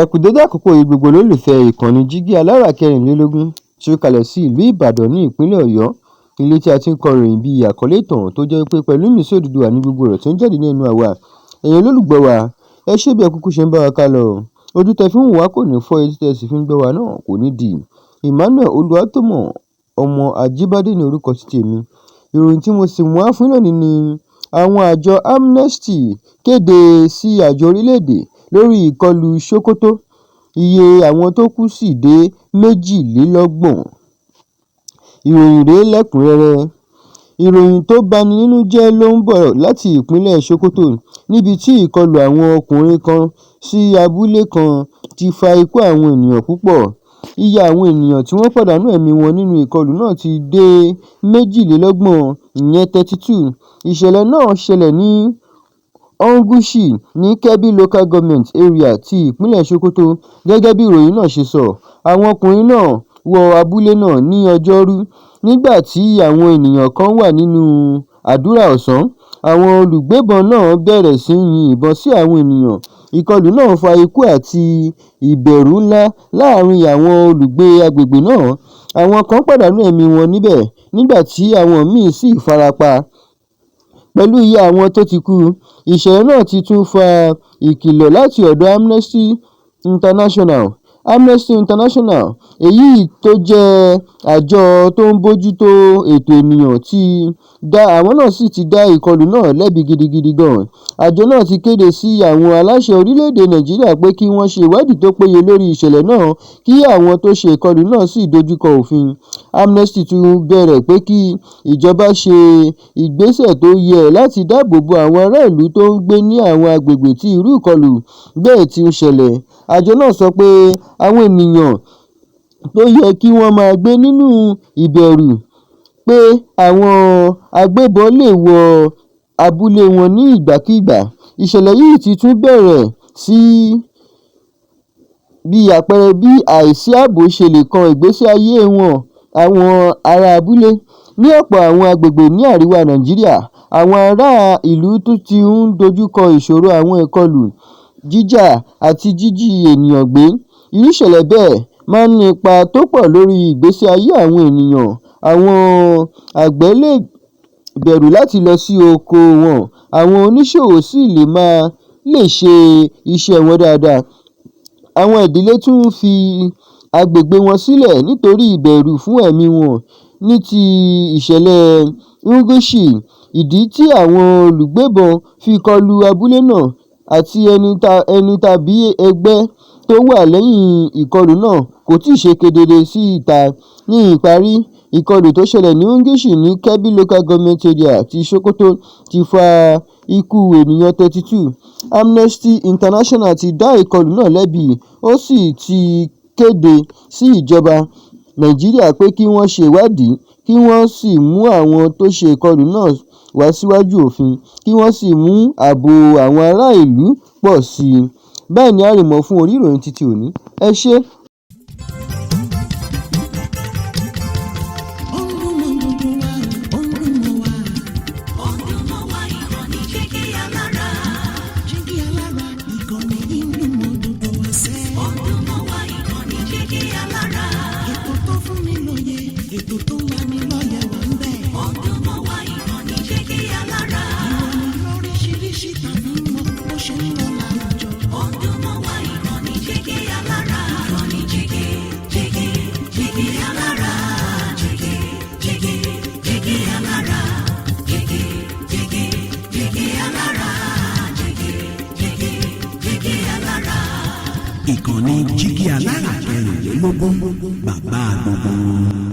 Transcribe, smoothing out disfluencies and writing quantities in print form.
Ẹ kú dédé àkókò yìí gbogbo olólùfẹ́ ìkànnì Jígí alára 24 tí ó kalẹ̀ sí ìlú Ìbàdàn ní ìpínlẹ̀ Ọ̀yọ́, ilé tí a ti ń kọ ìròyìn bíi àkọlé ìtàn tó jẹ́ pé pẹ̀lú ìmísí Odùduwà ní gbogbo rẹ̀ tó ń jáde ní ẹnu àwa ẹ̀yin olólùgbọ́ wa. Ẹ ṣé bí ẹ kúkú ṣe ń bá wa ká lọ, ojú tẹ́ fi ń wò wá kò ní fọ́, etí tẹ́ sì fi ń gbọ́ wa náà kò ní di. Emmanuel Olúwatómọ̀ ọmọ Ajíbádé ní orúkọ ti tèmi. Ìròyìn tí mo sì mú wá fún lónìí ni àwọn àjọ Amnesty kéde sí àjọ orílẹ̀-èdè lórí ìkọlù Sokoto, iye àwọn tó kú sì dé 28. Ìròyìn rèé lẹ́kùnrẹ́rẹ́. Ìròyìn tó bani nínú jẹ́ ló ń bọ̀ láti ìpínlẹ̀ Sokoto, níbi tí ìkọlù àwọn ọkùnrin kan sí abúlé kan ti fa ikú àwọn ènìyàn púpọ̀. Iye àwọn ènìyàn tí wọ́n pàdánù ẹ̀mí wọn nínú ìkọlù náà ti dé 28, ìyẹn 32. Ìṣẹ̀lẹ̀ náà ṣẹlẹ̀ ní Ongushi ní Kebbi Local Government Area ti ìpínlẹ̀ Sokoto. Gẹ́gẹ́ bí ìròyìn náà ṣe sọ, àwọn ọkùnrin náà wọ abúlé náà ní Ọjọ́rú nígbà tí àwọn ènìyàn kan wà nínú àdúrà ọ̀sán. Àwọn olùgbébọn náà bẹ̀rẹ̀ sí yin ìbọn sí àwọn ènìyàn. Ìkọlù náà fa ikú àti ìbẹ̀rù ńlá láàárín àwọn olùgbé agbègbè náà. Àwọn kan pàdánù ẹ̀mí wọn níbẹ̀, nígbà tí àwọn míì sì farapa. Pẹ̀lú iye àwọn tó ti kú, ìṣẹ̀lẹ̀ náà ti tún fa ìkìlọ̀ láti ọ̀dọ̀ Amnesty International. Amnesty International, èyí tó jẹ́ àjọ tó ń bójútó ètò ènìyàn, àwọn náà sì ti dá ìkọlù náà lẹ́bi gidigidi gan. Àjọ náà ti kéde sí àwọn aláṣẹ orílẹ̀-èdè Nàìjíríà pé kí wọ́n ṣe ìwádìí tó péye lórí ìṣẹ̀lẹ̀ náà, kí àwọn tó ṣe ìkọlù náà sì dojúkọ òfin. Amnesty tún bẹ̀rẹ̀ pé kí ìjọba ṣe ìgbésẹ̀ tó yẹ láti dáàbò bo àwọn ará ìlú tó ń gbé ní àwọn agbègbè tí irú ìkọlù bẹ́ẹ̀ ti ń ṣẹlẹ̀. Àjọ náà sọ pé àwọn ènìyàn tó yẹ kí wọ́n máa gbé nínú ìbẹ̀rù pé àwọn agbébọn lè wọ abúlé wọn ní ìgbàkígbà. Ìṣẹ̀lẹ̀ yìí ti tún bẹ̀rẹ̀ sí bí àpẹẹrẹ bí àìsí ààbò ṣe lè kan ìgbésí ayé àwọn ará abúlé. Ní ọ̀pọ̀ àwọn agbègbè ní àríwá Nàìjíríà, àwọn ará ìlú tún ti ń dojúkọ ìṣòro àwọn ìkọlù, jíjà àti jíjí ènìyàn gbé. Irú ìṣẹ̀lẹ̀ bẹ́ẹ̀ máa ń ní ipa tó pọ̀ lórí ìgbésí ayé àwọn ènìyàn. Àwọn àgbẹ̀ lè bẹ̀rù láti lọ sí oko wọn, àwọn oníṣòwò sì lè ṣe iṣẹ́ wọn dáadáa. Àwọn ìdílé tún ń fi agbègbè wọn sílẹ̀ nítorí ìbẹ̀rù fún ẹ̀mí wọn. Ní ti ìṣẹ̀lẹ̀ Ongushi, ìdí tí àwọn olùgbébọn fi kọlu abúlé náà àti ẹni tàbí ẹgbẹ́ tó wà lẹ́yìn ìkọlù náà kò tíì ṣe kedere sí ìta. Ní ìparí, ìkọlù tó ṣẹlẹ̀ ní Ongushi ní Kebbi Local Government Area ti Sokoto ti fa ikú ènìyàn 32. Amnesty International ti dá ìkọlù náà lẹ́bi, ó sì ti kéde sí ìjọba Nàìjíríà pé kí wọ́n ṣe ìwádìí, kí wọ́n sì mú àwọn tó ṣe ìkọlù náà wá síwájú òfin, kí wọ́n sì mú ààbò àwọn ará ìlú pọ̀ sí i. Báyìí ni a rí mọ́ fún orí ìròyìn títí òní. Ẹ ṣé. Ìkànnì Jígí alára 24, bàbá gbogbo.